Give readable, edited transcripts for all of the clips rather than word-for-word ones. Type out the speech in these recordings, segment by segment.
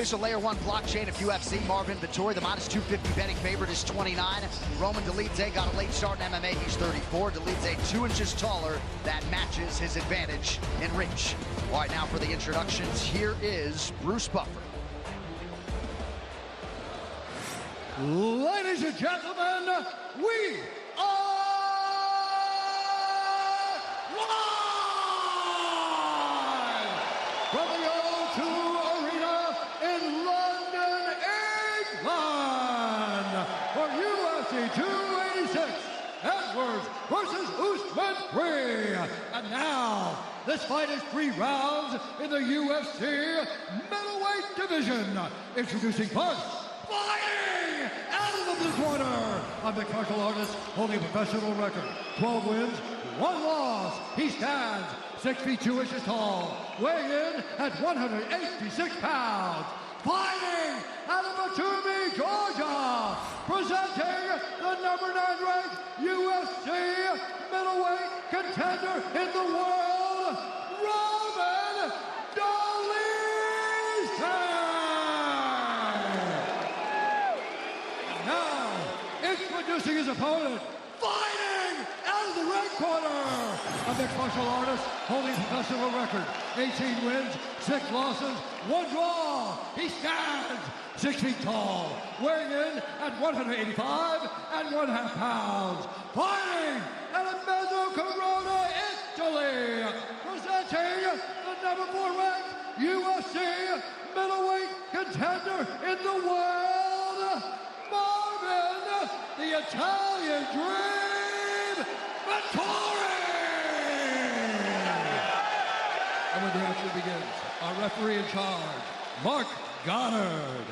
Official Layer 1 blockchain of UFC, Marvin Vettori, the minus 250 betting favorite is 29. RomanDolidze got a late start in MMA, he's 34. Dolidze 2 inches taller, that matches his advantage in reach. All right, now for the introductions, here is Bruce Buffer. Ladies and gentlemen, we are live from the O2 Arena in London, England for UFC 286, Edwards versus Usman 3. And now, this fight is 3 rounds in the UFC middleweight division. Introducing first, fighting out of the blue corner, a mixed martial artist holding a professional record, 12 wins, 1 loss. He stands 6 feet 2 inches tall, weighing in at 186 pounds. Fighting out of Batumi, Georgia, presenting the number 9 ranked UFC middleweight contender in the world, RomanDolidze. Introducing his opponent, fighting out of the red corner, a mixed martial artist holding a professional record, 18 wins, 6 losses, 1 draw. He stands 6 feet tall, weighing in at 185.5 pounds. Fighting out of Mezzo Corona, Italy, presenting the number 4 ranked UFC middleweight contender in the world, Marvin, the Italian Dream, Vettori! And when the action begins, our referee in charge, Mark Goddard.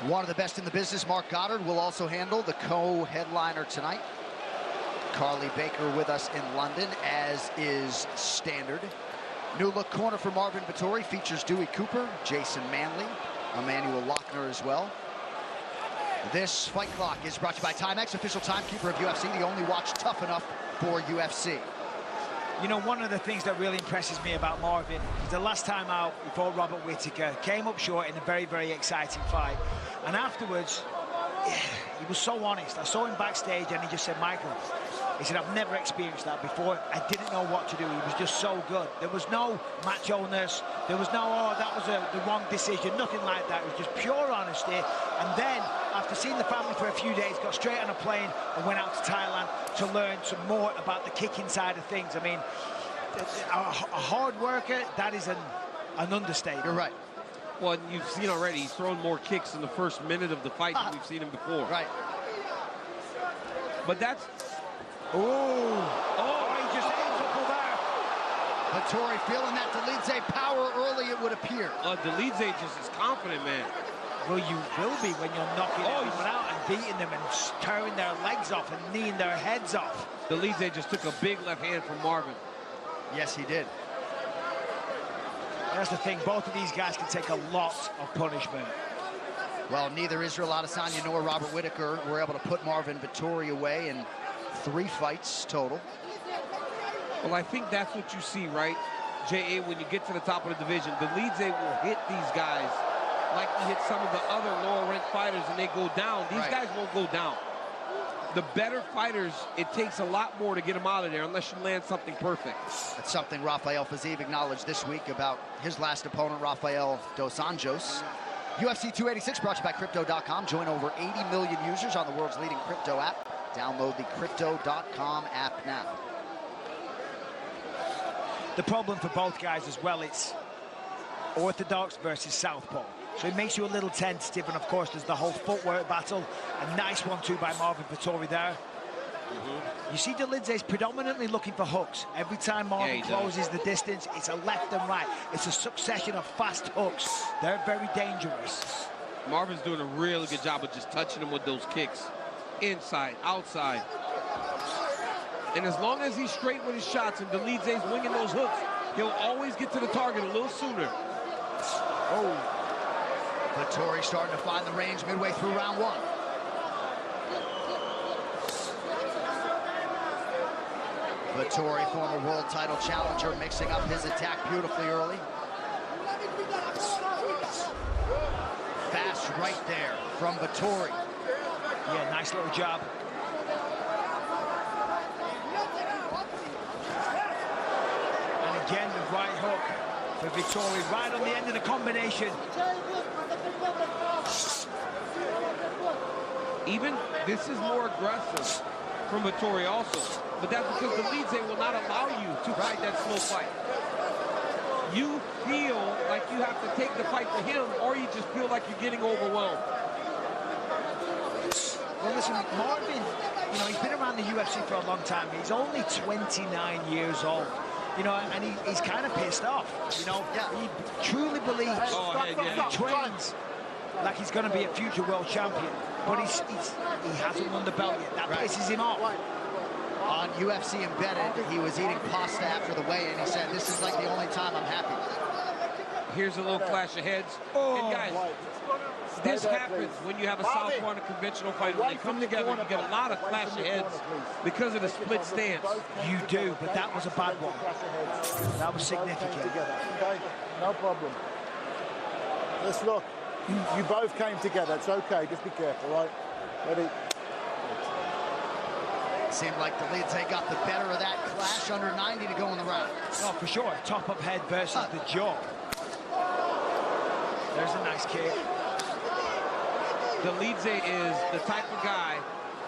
One of the best in the business, Mark Goddard, will also handle the co-headliner tonight. Carly Baker with us in London, as is standard. New look corner for Marvin Vettori features Dewey Cooper, Jason Manley, Emmanuel Lochner as well. This fight clock is brought to you by Timex, official timekeeper of UFC, the only watch tough enough for UFC. You know, one of the things that really impresses me about Marvin is the last time out before Robert Whittaker came up short in a very, very exciting fight. And afterwards, he was so honest. I saw him backstage and he just said, Michael, he said, I've never experienced that before. I didn't know what to do. He was just so good. There was no macho-ness. There was no, oh, that was the wrong decision. Nothing like that. It was just pure honesty. And then, after seeing the family for a few days, got straight on a plane and went out to Thailand to learn some more about the kicking side of things. I mean, a hard worker, that is an understatement. You're right. Well, you've seen already, he's thrown more kicks in the first minute of the fight than we've seen him before. Right. But that's... Oh, he just triple there. Vettori feeling that Dolidze power early, it would appear. Dolidze just is confident, man. Well, you will be when you're knocking everyone out and beating them and tearing their legs off and kneeing their heads off. Dolidze just took a big left hand from Marvin. Yes, he did. That's the thing, both of these guys can take a lot of punishment. Well, neither Israel Adesanya nor Robert Whittaker were able to put Marvin Vettori away in 3 fights total. Well, I think that's what you see, right, J.A., when you get to the top of the division. Dolidze will hit these guys like he hit some of the other lower-ranked fighters and they go down. These guys won't go down. The better fighters, it takes a lot more to get them out of there unless you land something perfect. That's something Rafael Fiziev acknowledged this week about his last opponent, Rafael Dos Anjos. UFC 286 brought to you by Crypto.com. Join over 80 million users on the world's leading crypto app. Download the Crypto.com app now. The problem for both guys as well, it's orthodox versus southpaw. So it makes you a little tentative, and of course there's the whole footwork battle. A nice 1-2 by Marvin Vettori there. You see Dolidze is predominantly looking for hooks. Every time Marvin closes the distance, it's a left and right. It's a succession of fast hooks. They're very dangerous. Marvin's doing a really good job of just touching him with those kicks. Inside, outside. And as long as he's straight with his shots and Dolidze's winging those hooks, he'll always get to the target a little sooner. Oh. Vettori starting to find the range midway through round 1. Vettori, former world title challenger, mixing up his attack beautifully early. right there from Vettori. Yeah, nice little jab. And again, the right hook for Vettori, right on the end of the combination. Even this is more aggressive from Vettori also, but that's because Dolidze will not allow you to fight that slow fight. You feel like you have to take the fight to him, or you just feel like you're getting overwhelmed. Well, listen, Marvin, you know, he's been around the UFC for a long time. He's only 29 years old. You know, and he's kind of pissed off. You know, he truly believes he trains like he's going to be a future world champion, but he hasn't won the belt yet. That pisses him off. On UFC Embedded, he was eating pasta after the weigh-in. He said, "This is like the only time I'm happy." Here's a little clash of heads. And guys, this happens when you have a southpaw and a conventional fight. When they come together, you get a lot of clash of heads because of the split stance. You do, but that was a bad one. That was significant. Okay, no problem. Let's look. You both came together. It's okay. Just be careful, right? Ready? Seemed like Dolidze got the better of that clash, under 90 to go in the round. Oh, for sure. Top of head versus the jaw. There's a nice kick. Dolidze is the type of guy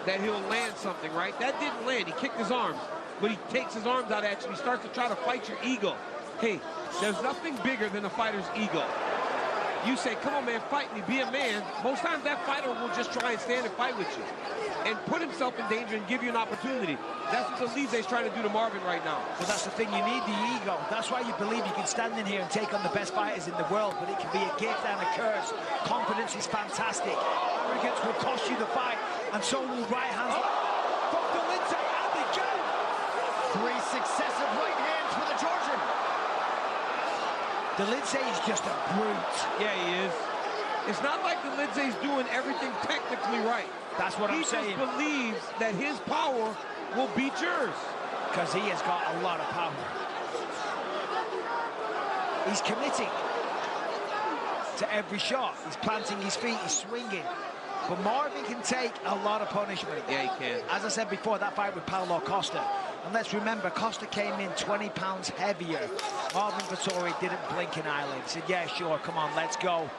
that he'll land something, right? That didn't land. He kicked his arms, but he takes his arms out at you. He starts to try to fight your ego. Hey, there's nothing bigger than a fighter's ego. You say, come on, man, fight me, be a man. Most times that fighter will just try and stand and fight with you and put himself in danger and give you an opportunity. That's what Dolidze is trying to do to Marvin right now. Well, that's the thing. You need the ego. That's why you believe you can stand in here and take on the best fighters in the world, but it can be a gift and a curse. Confidence is fantastic. Arrogance will cost you the fight, and so will right hands. From Dolidze, and they go! 3 successive right hands for the Georgian. Dolidze is just a brute. Yeah, he is. It's not like Dolidze's doing everything technically right. That's what I'm saying. He just believes that his power will beat yours. Because he has got a lot of power. He's committing to every shot. He's planting his feet, he's swinging. But Marvin can take a lot of punishment. Yeah, he can. As I said before, that fight with Paulo Costa. And let's remember, Costa came in 20 pounds heavier. Marvin Vettori didn't blink an eyelid. He said, yeah, sure, come on, let's go.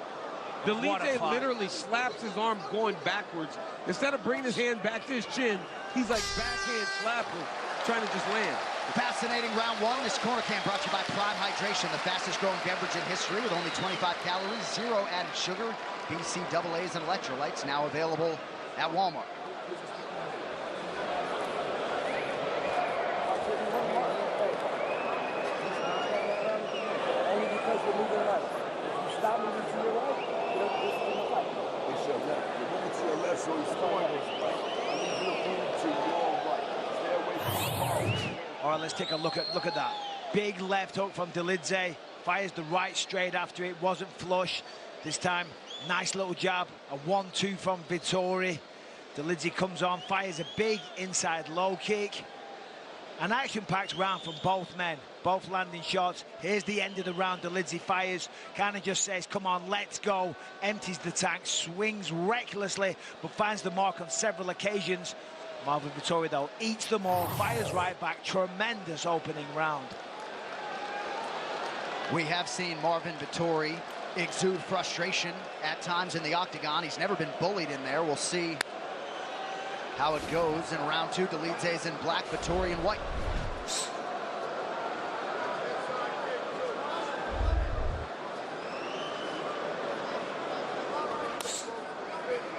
Dolidze literally slaps his arm going backwards. Instead of bringing his hand back to his chin, he's like backhand slapping, trying to just land. Fascinating round one. This corner cam brought to you by Prime Hydration, the fastest growing beverage in history with only 25 calories, 0 added sugar, BCAAs and electrolytes, now available at Walmart. Only because you're moving right. If you stop moving to your right, this is in the fight. It's your left. You're moving to your left, so he's throwing this right. I need you to move to your right. Stay away from the ball. All right, let's take a look at that. Big left hook from Dolidze. Fires the right straight after it. Wasn't flush. This time, nice little jab. A 1-2 from Vettori. Dolidze comes on, fires a big inside low kick. An action-packed round from both men. Both landing shots. Here's the end of the round. Dolidze fires. Kind of just says, come on, let's go. Empties the tank. Swings recklessly, but finds the mark on several occasions. Marvin Vettori, though, eats them all. Fires right back. Tremendous opening round. We have seen Marvin Vettori exude frustration at times in the octagon. He's never been bullied in there. We'll see how it goes in round two. Dolidze's in black, Vettori in white.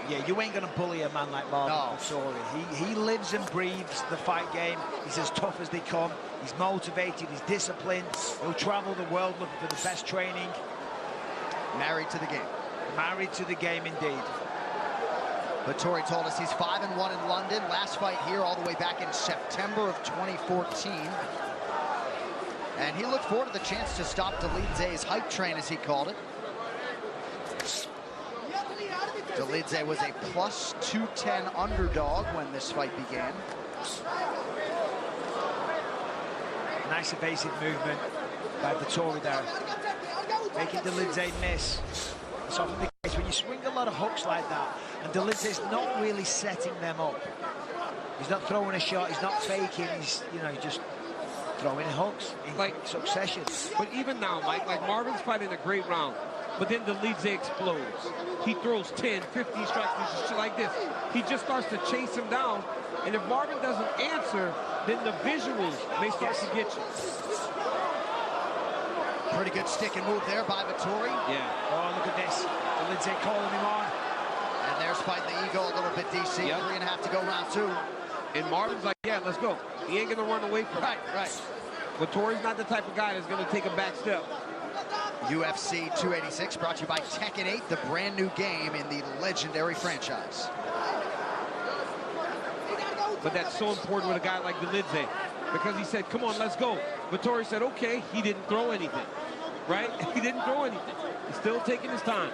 Yeah, you ain't gonna bully a man like Marvin Vettori. He lives and breathes the fight game. He's as tough as they come. He's motivated, he's disciplined. He'll travel the world looking for the best training. Married to the game. Married to the game, indeed. Vettori told us he's 5-1 in London. Last fight here all the way back in September of 2014. And he looked forward to the chance to stop Dolidze's hype train, as he called it. Dolidze was a plus 210 underdog when this fight began. Nice evasive movement by Vettori there. Making Dolidze miss. It's often the case when you swing a lot of hooks like that, and Dolidze's not really setting them up. He's not throwing a shot, he's not faking, he's, you know, just throwing hooks in like succession. But even now, Mike, like Marvin's fighting a great round, but then Dolidze explodes. He throws 10, 15 strikes, shit like this. He just starts to chase him down, and if Marvin doesn't answer, then the visuals may start to get you. Pretty good stick and move there by Vettori. Yeah. Oh, look at this. Dolidze calling him on. And there's fighting the ego a little bit, DC. Yep. 3.5 to go, round 2. And Marvin's like, yeah, let's go. He ain't gonna run away from it. Right. Vettori's not the type of guy that's gonna take a back step. UFC 286 brought to you by Tekken 8, the brand new game in the legendary franchise. But that's so important with a guy like Dolidze, because he said, come on, let's go. Vettori said, okay, he didn't throw anything, right? He didn't throw anything. He's still taking his time.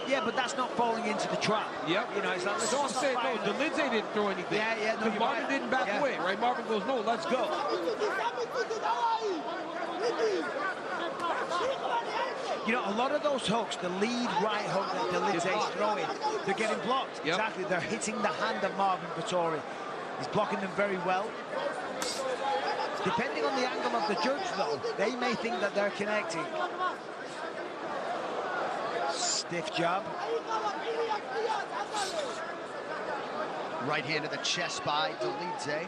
Yeah, but that's not falling into the trap. Yep. You know, it's like, so I'm saying, no, Dolidze didn't throw anything. Yeah, no, Marvin didn't back away, right? Marvin goes, no, let's go. You know, a lot of those hooks, the lead right hook that Dolidze's throwing, they're getting blocked. Yep. Exactly, they're hitting the hand of Marvin Vettori. He's blocking them very well. Depending on the angle of the judge, though, they may think that they're connecting. Stiff jab. Right hand to the chest by Dolidze.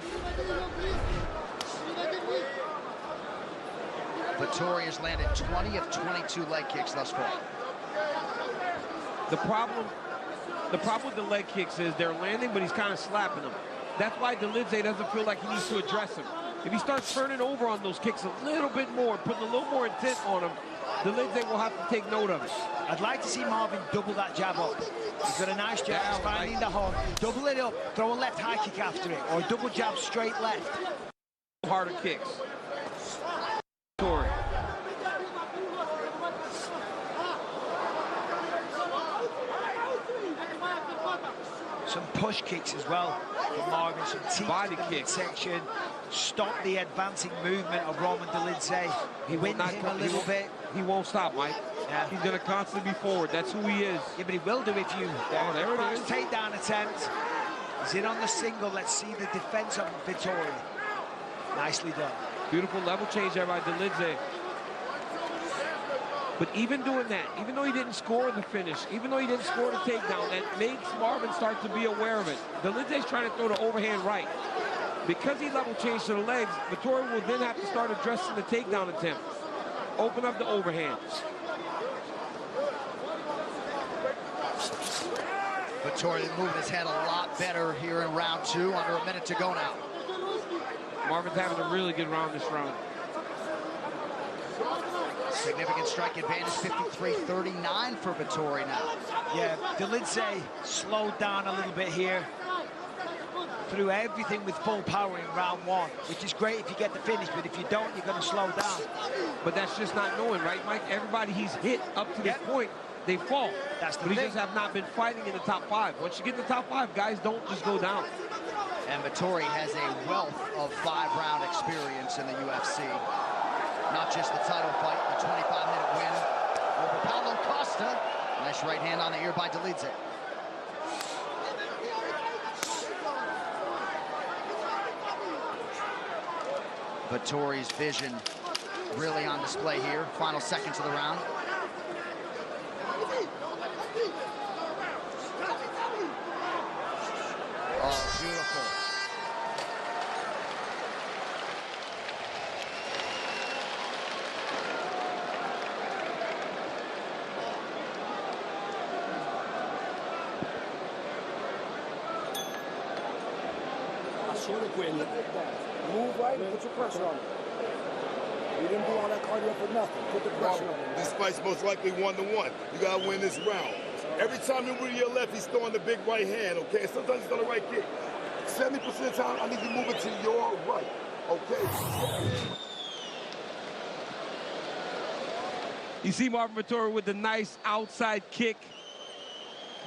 Vettori has landed 20 of 22 leg kicks thus far. The problem with the leg kicks is they're landing, but he's kind of slapping them. That's why Dolidze doesn't feel like he needs to address him. If he starts turning over on those kicks a little bit more, putting a little more intent on him, Dolidze will have to take note of it. I'd like to see Marvin double that jab up. He's got a nice jab, he's finding the home. Double it up, throw a left high kick after it, or a double jab straight left. Harder kicks. Vettori. Some push kicks as well from Marvin, some teeth body to the kicks. midsection. Stop the advancing movement of RomanDolidze. He went him a little bit. He won't stop, Mike. Yeah. He's going to constantly be forward. That's who he is. Yeah, but he will do if you... there it is. First takedown attempt. He's in on the single. Let's see the defense of Vettori. Nicely done. Beautiful level change there by Dolidze. But even doing that, even though he didn't score the finish, even though he didn't score the takedown, that makes Marvin start to be aware of it. Dolidze's trying to throw the overhand right. Because he level changed to the legs, Vettori will then have to start addressing the takedown attempt. Open up the overhand. Vettori moving his head a lot better here in round 2, under a minute to go now. Marvin's having a really good round this round. Significant strike advantage, 53-39 for Vettori now. Yeah, Dolidze slowed down a little bit here. Threw everything with full power in round 1, which is great if you get the finish, but if you don't, you're going to slow down. But that's just not knowing, right, Mike? Everybody he's hit up to this point, they fall. That's the but he thing. just have not been fighting in the top 5. Once you get in the top 5, guys don't just go down. And Vettori has a wealth of 5-round experience in the UFC. Not just the title fight, the 25-minute win over Paulo Costa. Nice right hand on the ear by Dolidze. Vettori's vision really on display here. Final seconds of the round. Oh, beautiful. Move right and put your pressure on him. You didn't do all that cardio for nothing. Put the pressure on him. This fight's most likely 1-1. You gotta win this round. Every time you move to your left, he's throwing the big right hand, okay? Sometimes he's throwing the right kick. 70% of the time, I need you to move it to your right, okay? You see Marvin Vettori with the nice outside kick.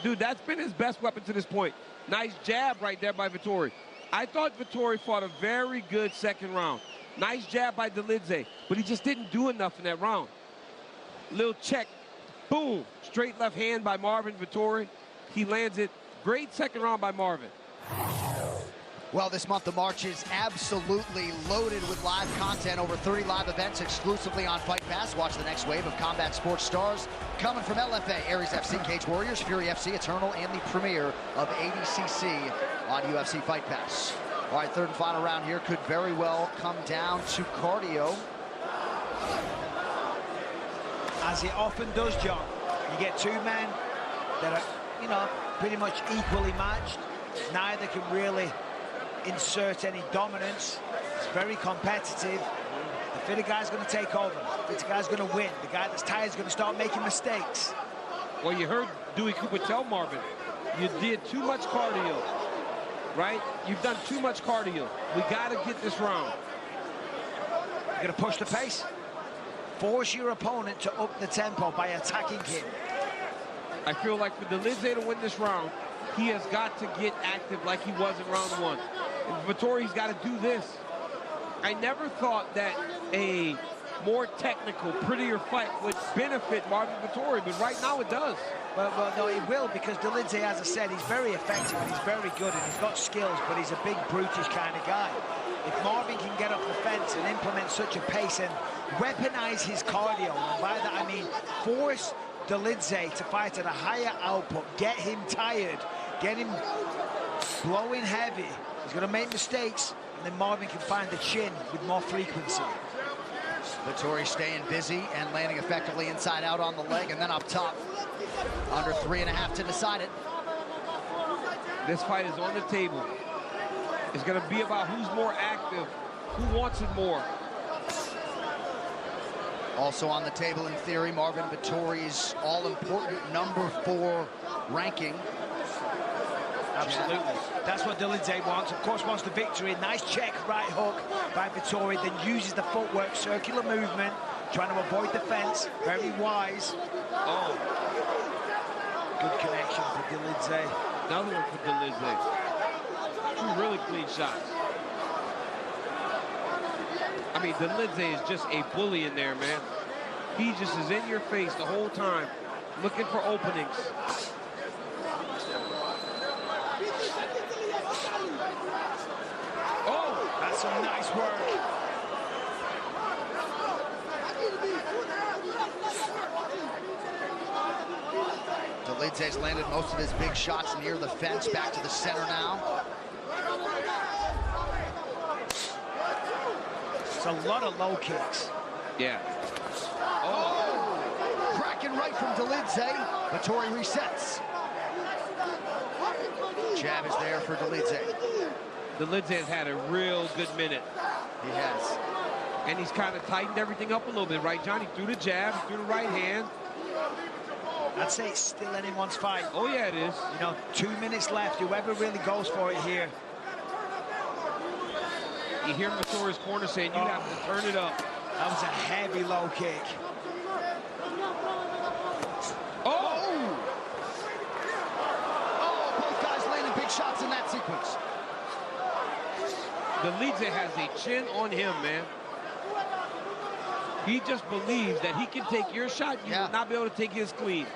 Dude, that's been his best weapon to this point. Nice jab right there by Vettori. I thought Vettori fought a very good second round. Nice jab by Dolidze, but he just didn't do enough in that round. Little check Boom. Straight left hand by Marvin Vettori. He lands it. Great second round by Marvin. Well, this month of March is absolutely loaded with live content. Over 30 live events exclusively on Fight Pass. Watch the next wave of combat sports stars coming from LFA, Aries FC, Cage Warriors, Fury FC, Eternal, and the premiere of ADCC on UFC Fight Pass. All right, third and final round here could very well come down to cardio. As it often does, John, you get two men that are, you know, pretty much equally matched. Neither can really insert any dominance. It's very competitive. The fitter guy's going to take over. The fitter guy's going to win. The guy that's tired is going to start making mistakes. Well, you heard Dewey Cooper tell Marvin, you did too much cardio, right? You've done too much cardio. We got to get this round. You're going to push the pace. Force your opponent to up the tempo by attacking him. I feel like for Dolidze to win this round, he has got to get active like he was in round one. And Vettori's got to do this. I never thought that a more technical, prettier fight would benefit Marvin Vettori, but right now it does. Well, no, it will, because Dolidze, as I said, he's very effective and he's very good and he's got skills, but he's a big, brutish kind of guy. If Marvin can get up the fence and implement such a pace and weaponize his cardio, and by that I mean force Dolidze to fight at a higher output, get him tired, get him blowing heavy. He's going to make mistakes, and then Marvin can find the chin with more frequency. Vettori staying busy and landing effectively inside out on the leg, and then up top. Under 3.5 to decide it. This fight is on the table. It's going to be about who's more active, who wants it more. Also on the table in theory, Marvin Vettori's all-important #4 ranking. Absolutely. That's what Dolidze wants. Of course, wants the victory. Nice check, right hook by Vettori, then uses the footwork, circular movement, trying to avoid the fence. Very wise. Oh. Good connection for Dolidze. Another one for Dolidze. Two really clean shots. I mean, Dolidze is just a bully in there, man. He just is in your face the whole time, looking for openings. Oh, that's some nice work. Dolidze's landed most of his big shots near the fence. Back to the center now. It's a lot of low kicks. Yeah. Oh! Cracking right from Dolidze. Vettori resets. Jab is there for Dolidze. Dolidze has had a real good minute. He has. And he's kind of tightened everything up a little bit, right, John? He threw the jab, he threw the right hand. I'd say it's still anyone's fight. Oh, yeah, it is. You know, 2 minutes left. Whoever really goes for it here. You hear Vettori's corner saying, you have to turn it up. That was a heavy low kick. Oh! Oh, both guys landing big shots in that sequence. Dolidze has a chin on him, man. He just believes that he can take your shot, you will not be able to take his clean.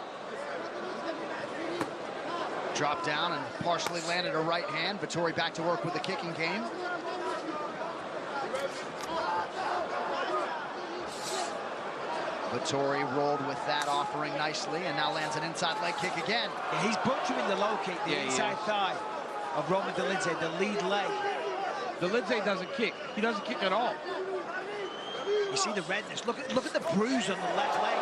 Dropped down and partially landed a right hand. Vettori back to work with the kicking game. Vettori rolled with that offering nicely and now lands an inside leg kick again. Yeah, he's butchering the low kick, the inside thigh of RomanDolidze, the lead leg. Dolidze doesn't kick. He doesn't kick at all. You see the redness. Look at the bruise on the left leg.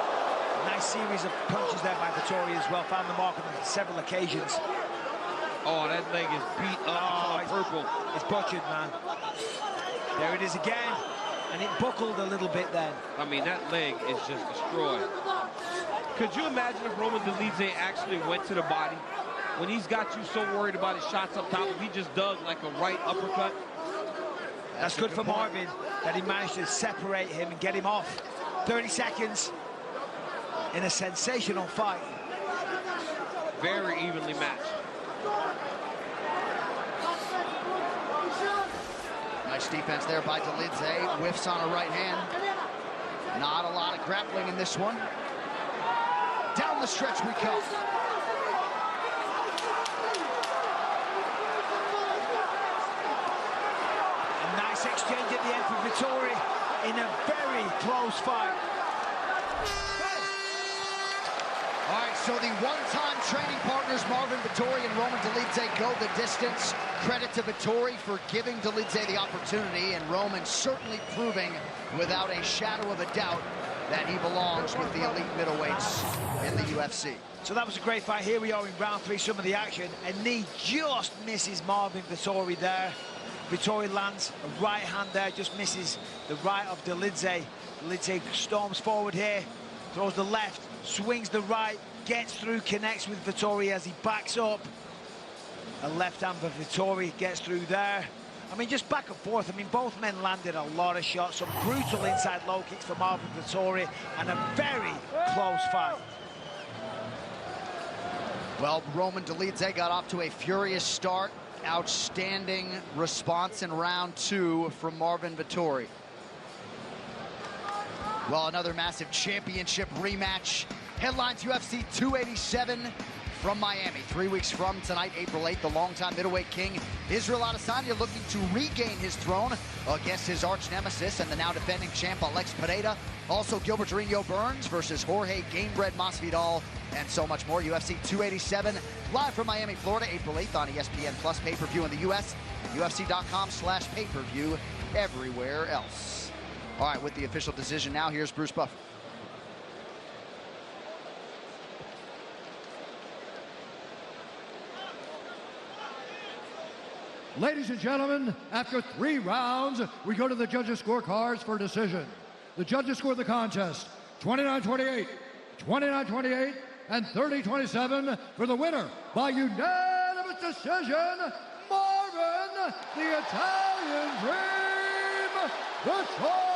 A nice series of punches there by Vettori as well. Found the mark on several occasions. Oh, that leg is beat up. It's purple. It's butchered, man. There it is again. And it buckled a little bit then. I mean, that leg is just destroyed. Could you imagine if RomanDolidze actually went to the body? When he's got you so worried about his shots up top, if he just dug like a right uppercut? That's good for Marvin, that he managed to separate him and get him off. 30 seconds in a sensational fight. Very evenly matched. Nice defense there by Dolidze. Whiffs on a right hand. Not a lot of grappling in this one. Down Down the stretch we come. A nice exchange at the end for Vettori in a very close fight. All right, so the one-time training partners, Marvin Vettori and RomanDolidze, go the distance. Credit to Vettori for giving Dolidze the opportunity, and Roman certainly proving without a shadow of a doubt that he belongs with the elite middleweights in the UFC. So that was a great fight. Here we are in round 3, some of the action. A knee just misses Marvin Vettori there. Vettori lands a right hand there, just misses the right of Dolidze. Dolidze storms forward here, throws the left, swings the right, gets through, connects with Vettori as he backs up. A left hand for Vettori, gets through there. I mean, just back and forth. I mean, both men landed a lot of shots. Some brutal inside low kicks for Marvin Vettori, and a very close fight. Well, RomanDolidze got off to a furious start. Outstanding response in round 2 from Marvin Vettori. Well, another massive championship rematch. Headlines UFC 287 from Miami. 3 weeks from tonight, April 8th, the longtime middleweight king, Israel Adesanya, looking to regain his throne against his arch nemesis and the now defending champ, Alex Pereira. Also, Gilbert Durinho Burns versus Jorge Gamebred Masvidal, and so much more. UFC 287, live from Miami, Florida, April 8th on ESPN Plus pay-per-view in the US, UFC.com/pay-per-view everywhere else. All right, with the official decision now, here's Bruce Buffer. Ladies and gentlemen, after 3 rounds, we go to the judges' scorecards for decision. The judges scored the contest 29-28, 29-28, and 30-27 for the winner by unanimous decision, Marvin, the Italian Dream, Vettori.